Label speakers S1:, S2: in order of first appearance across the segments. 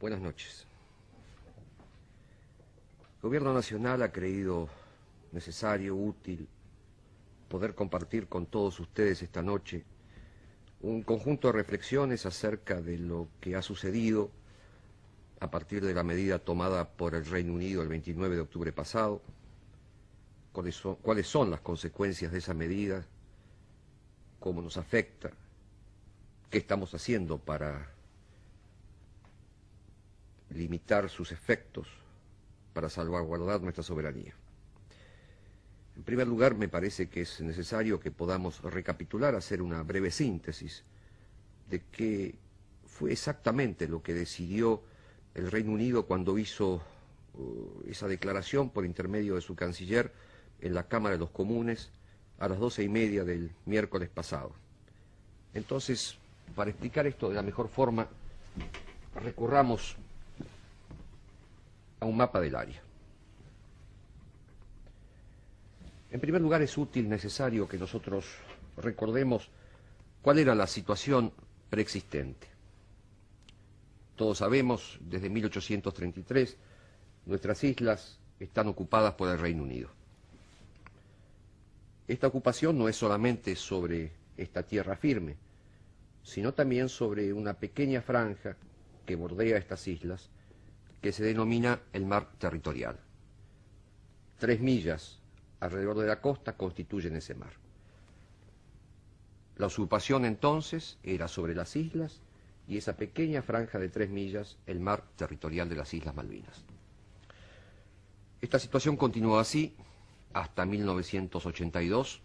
S1: Buenas noches. El Gobierno Nacional ha creído necesario, útil, poder compartir con todos ustedes esta noche un conjunto de reflexiones acerca de lo que ha sucedido a partir de la medida tomada por el Reino Unido el 29 de octubre pasado, cuáles son las consecuencias de esa medida, cómo nos afecta, qué estamos haciendo para limitar sus efectos, para salvaguardar nuestra soberanía. En primer lugar, me parece que es necesario que podamos recapitular, hacer una breve síntesis de qué fue exactamente lo que decidió el Reino Unido cuando hizo esa declaración por intermedio de su canciller en la Cámara de los Comunes a las 12:30 del miércoles pasado. Entonces, para explicar esto de la mejor forma, recurramos a un mapa del área. En primer lugar, es útil, necesario que nosotros recordemos cuál era la situación preexistente. Todos sabemos, desde 1833, nuestras islas están ocupadas por el Reino Unido. Esta ocupación no es solamente sobre esta tierra firme, sino también sobre una pequeña franja que bordea estas islas, que se denomina el mar territorial. 3 millas alrededor de la costa constituyen ese mar. La usurpación entonces era sobre las islas y esa pequeña franja de 3 millas, el mar territorial de las Islas Malvinas. Esta situación continuó así hasta 1982,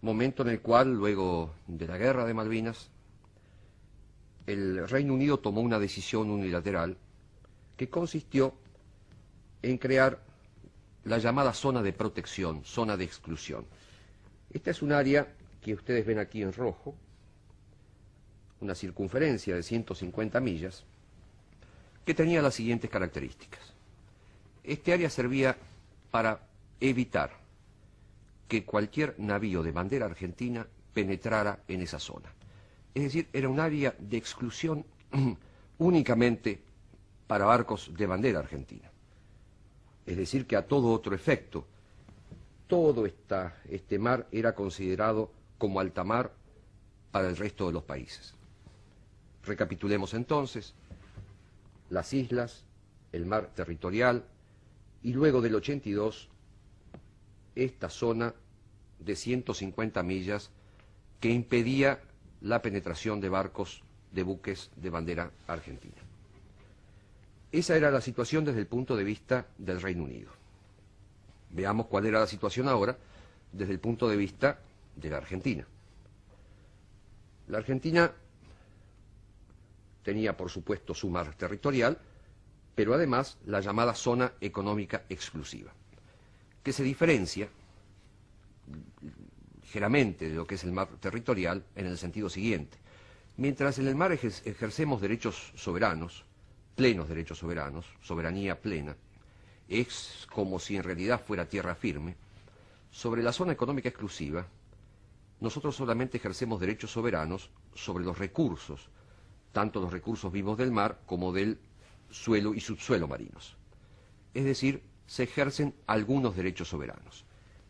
S1: momento en el cual, luego de la guerra de Malvinas, el Reino Unido tomó una decisión unilateral que consistió en crear la llamada zona de protección, zona de exclusión. Esta es un área que ustedes ven aquí en rojo, una circunferencia de 150 millas, que tenía las siguientes características. Este área servía para evitar que cualquier navío de bandera argentina penetrara en esa zona. Es decir, era un área de exclusión únicamente para barcos de bandera argentina. Es decir, que a todo otro efecto, todo este mar era considerado como alta mar para el resto de los países. Recapitulemos entonces: las islas, el mar territorial y luego del 82, esta zona de 150 millas que impedía la penetración de barcos, de buques de bandera argentina. Esa era la situación desde el punto de vista del Reino Unido. Veamos cuál era la situación ahora desde el punto de vista de la Argentina. La Argentina tenía, por supuesto, su mar territorial, pero además la llamada zona económica exclusiva, que se diferencia ligeramente de lo que es el mar territorial en el sentido siguiente. Mientras en el mar ejercemos derechos soberanos, plenos derechos soberanos, soberanía plena, es como si en realidad fuera tierra firme. Sobre la zona económica exclusiva, nosotros solamente ejercemos derechos soberanos sobre los recursos, tanto los recursos vivos del mar como del suelo y subsuelo marinos. Es decir, se ejercen algunos derechos soberanos.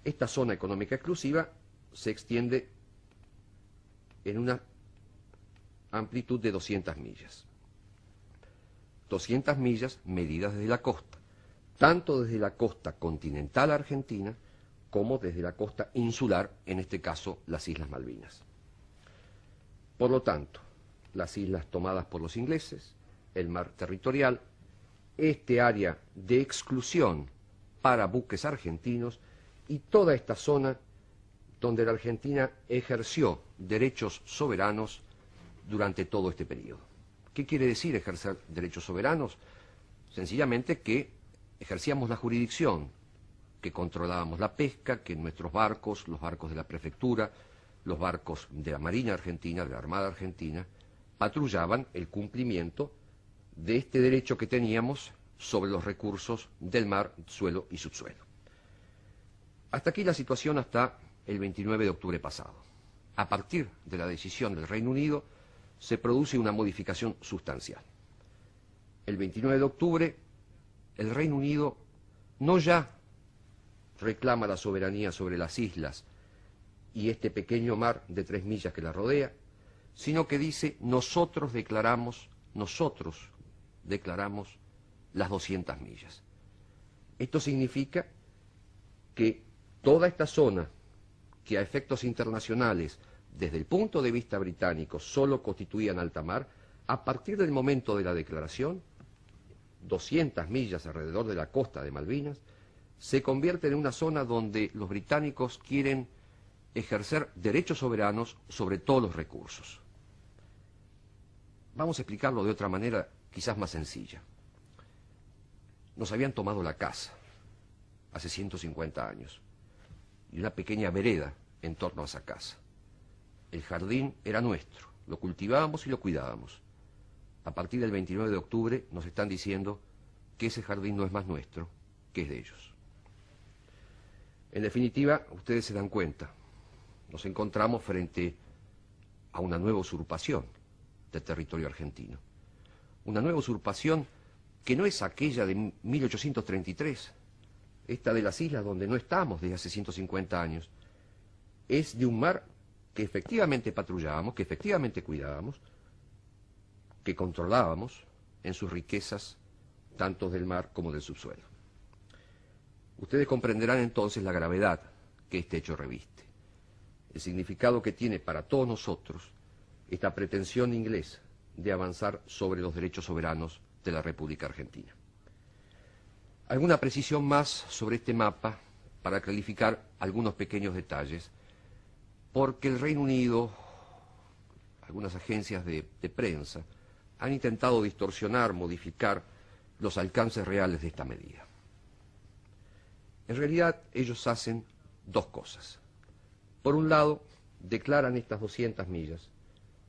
S1: Esta zona económica exclusiva se extiende en una amplitud de 200 millas. 200 millas medidas desde la costa, tanto desde la costa continental argentina como desde la costa insular, en este caso las Islas Malvinas. Por lo tanto, las islas tomadas por los ingleses, el mar territorial, este área de exclusión para buques argentinos y toda esta zona donde la Argentina ejerció derechos soberanos durante todo este periodo. ¿Qué quiere decir ejercer derechos soberanos? Sencillamente que ejercíamos la jurisdicción, que controlábamos la pesca, que nuestros barcos, los barcos de la prefectura, los barcos de la Marina Argentina, de la Armada Argentina, patrullaban el cumplimiento de este derecho que teníamos sobre los recursos del mar, suelo y subsuelo. Hasta aquí la situación hasta el 29 de octubre pasado. A partir de la decisión del Reino Unido, se produce una modificación sustancial. el 29 de octubre, el Reino Unido no ya reclama la soberanía sobre las islas y este pequeño mar de 3 millas que la rodea, sino que dice, nosotros declaramos las 200 millas. Esto significa que toda esta zona, que a efectos internacionales, desde el punto de vista británico, solo constituían alta mar, a partir del momento de la declaración, 200 millas alrededor de la costa de Malvinas, se convierte en una zona donde los británicos quieren ejercer derechos soberanos sobre todos los recursos. Vamos a explicarlo de otra manera, quizás más sencilla. Nos habían tomado la casa hace 150 años y una pequeña vereda en torno a esa casa. El jardín era nuestro, lo cultivábamos y lo cuidábamos. A partir del 29 de octubre nos están diciendo que ese jardín no es más nuestro, que es de ellos. En definitiva, ustedes se dan cuenta, nos encontramos frente a una nueva usurpación del territorio argentino. Una nueva usurpación que no es aquella de 1833, esta de las islas donde no estamos desde hace 150 años, es de un mar que efectivamente patrullábamos, que efectivamente cuidábamos, que controlábamos en sus riquezas, tanto del mar como del subsuelo. Ustedes comprenderán entonces la gravedad que este hecho reviste, el significado que tiene para todos nosotros esta pretensión inglesa de avanzar sobre los derechos soberanos de la República Argentina. Alguna precisión más sobre este mapa para clarificar algunos pequeños detalles, porque el Reino Unido, algunas agencias de prensa, han intentado distorsionar, modificar los alcances reales de esta medida. En realidad, ellos hacen dos cosas. Por un lado, declaran estas 200 millas.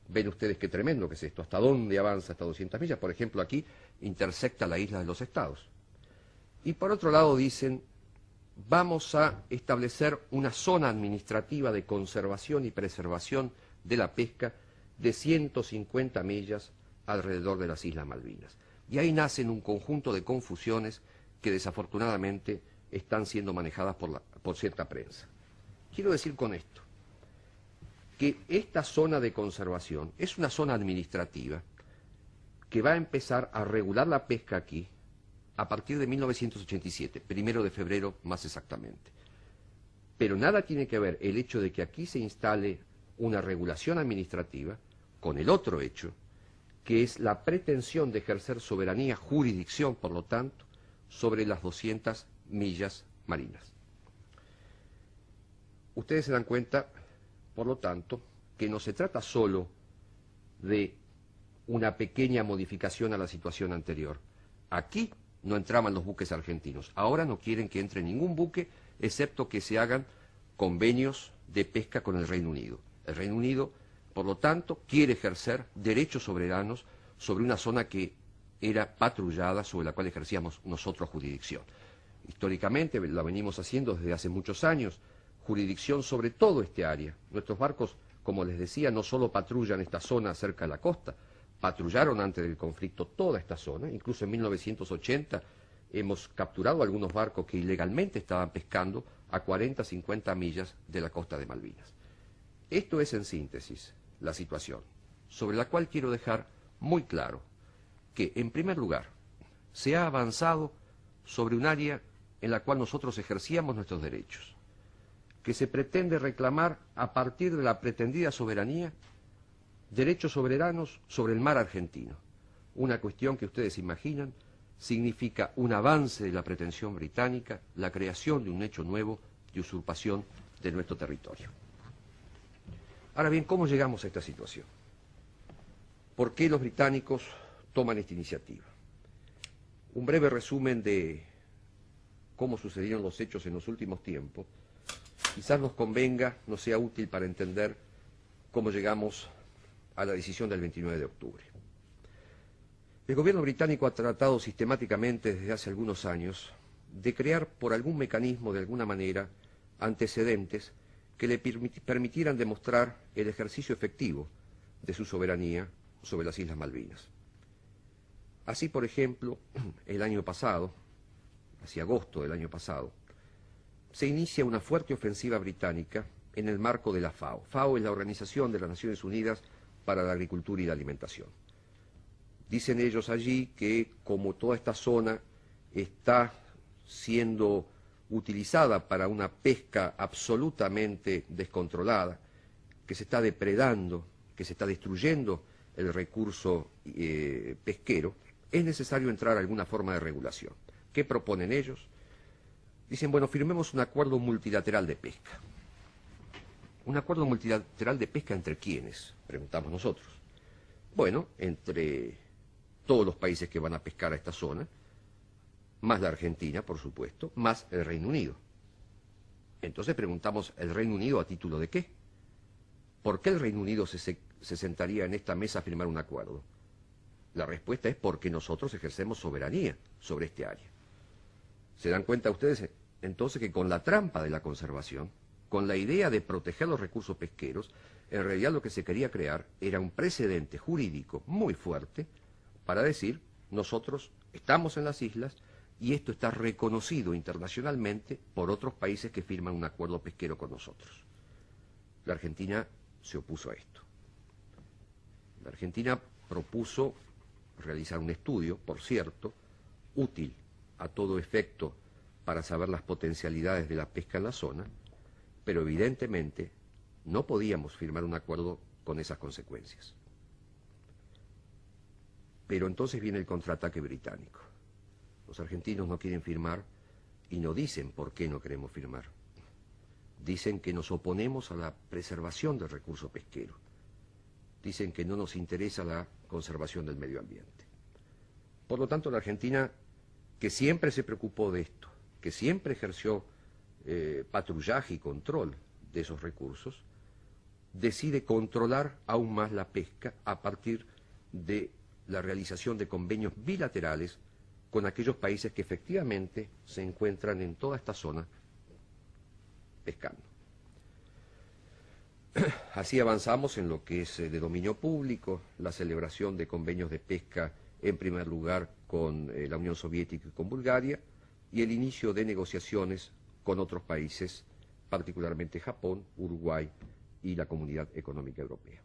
S1: Ven ustedes qué tremendo que es esto, hasta dónde avanza estas 200 millas. Por ejemplo, aquí intersecta la isla de los Estados. Y por otro lado dicen, vamos a establecer una zona administrativa de conservación y preservación de la pesca de 150 millas alrededor de las Islas Malvinas. Y ahí nacen un conjunto de confusiones que desafortunadamente están siendo manejadas por cierta prensa. Quiero decir con esto que esta zona de conservación es una zona administrativa que va a empezar a regular la pesca aquí a partir de 1987, 1 de febrero más exactamente. Pero nada tiene que ver el hecho de que aquí se instale una regulación administrativa con el otro hecho, que es la pretensión de ejercer soberanía, jurisdicción, por lo tanto, sobre las 200 millas marinas. Ustedes se dan cuenta, por lo tanto, que no se trata solo de una pequeña modificación a la situación anterior. Aquí no entraban los buques argentinos. Ahora no quieren que entre ningún buque, excepto que se hagan convenios de pesca con el Reino Unido. El Reino Unido, por lo tanto, quiere ejercer derechos soberanos sobre una zona que era patrullada, sobre la cual ejercíamos nosotros jurisdicción. Históricamente la venimos haciendo desde hace muchos años, jurisdicción sobre todo este área. Nuestros barcos, como les decía, no solo patrullan esta zona cerca de la costa, patrullaron antes del conflicto toda esta zona. Incluso en 1980 hemos capturado algunos barcos que ilegalmente estaban pescando a 40, 50 millas de la costa de Malvinas. Esto es en síntesis la situación, sobre la cual quiero dejar muy claro que, en primer lugar, se ha avanzado sobre un área en la cual nosotros ejercíamos nuestros derechos, que se pretende reclamar a partir de la pretendida soberanía derechos soberanos sobre el mar argentino. Una cuestión que ustedes imaginan significa un avance de la pretensión británica, la creación de un hecho nuevo de usurpación de nuestro territorio. Ahora bien, ¿cómo llegamos a esta situación? ¿Por qué los británicos toman esta iniciativa? Un breve resumen de cómo sucedieron los hechos en los últimos tiempos quizás nos convenga, nos sea útil para entender cómo llegamos a la decisión del 29 de octubre. El gobierno británico ha tratado sistemáticamente desde hace algunos años de crear por algún mecanismo, de alguna manera, antecedentes que le permitieran demostrar el ejercicio efectivo de su soberanía sobre las Islas Malvinas. Así, por ejemplo, el año pasado, hacia agosto del año pasado, se inicia una fuerte ofensiva británica en el marco de la FAO. FAO es la Organización de las Naciones Unidas para la Agricultura y la Alimentación. Dicen ellos allí que como toda esta zona está siendo utilizada para una pesca absolutamente descontrolada, que se está depredando, que se está destruyendo el recurso pesquero, es necesario entrar a alguna forma de regulación. ¿Qué proponen ellos? Dicen, bueno, firmemos un acuerdo multilateral de pesca. ¿Un acuerdo multilateral de pesca entre quiénes? Preguntamos nosotros. Bueno, entre todos los países que van a pescar a esta zona, más la Argentina, por supuesto, más el Reino Unido. Entonces preguntamos, ¿el Reino Unido a título de qué? ¿Por qué el Reino Unido se sentaría en esta mesa a firmar un acuerdo? La respuesta es porque nosotros ejercemos soberanía sobre este área. ¿Se dan cuenta ustedes entonces que con la trampa de la conservación, con la idea de proteger los recursos pesqueros, en realidad lo que se quería crear era un precedente jurídico muy fuerte para decir, nosotros estamos en las islas y esto está reconocido internacionalmente por otros países que firman un acuerdo pesquero con nosotros? La Argentina se opuso a esto. La Argentina propuso realizar un estudio, por cierto, útil a todo efecto para saber las potencialidades de la pesca en la zona, pero evidentemente no podíamos firmar un acuerdo con esas consecuencias. Pero entonces viene el contraataque británico. Los argentinos no quieren firmar y no dicen por qué no queremos firmar. Dicen que nos oponemos a la preservación del recurso pesquero. Dicen que no nos interesa la conservación del medio ambiente. Por lo tanto, la Argentina, que siempre se preocupó de esto, que siempre ejerció patrullaje y control de esos recursos, decide controlar aún más la pesca a partir de la realización de convenios bilaterales con aquellos países que efectivamente se encuentran en toda esta zona pescando. Así avanzamos en lo que es de dominio público, la celebración de convenios de pesca, en primer lugar con la Unión Soviética y con Bulgaria, y el inicio de negociaciones con otros países, particularmente Japón, Uruguay y la Comunidad Económica Europea.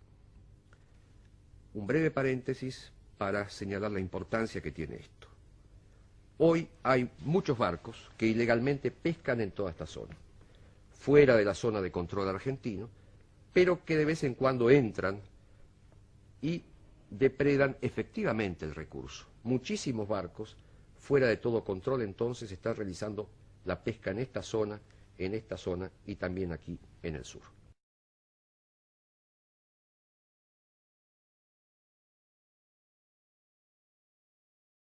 S1: Un breve paréntesis para señalar la importancia que tiene esto. Hoy hay muchos barcos que ilegalmente pescan en toda esta zona, fuera de la zona de control argentino, pero que de vez en cuando entran y depredan efectivamente el recurso. Muchísimos barcos, fuera de todo control, entonces están realizando la pesca en esta zona y también aquí en el sur.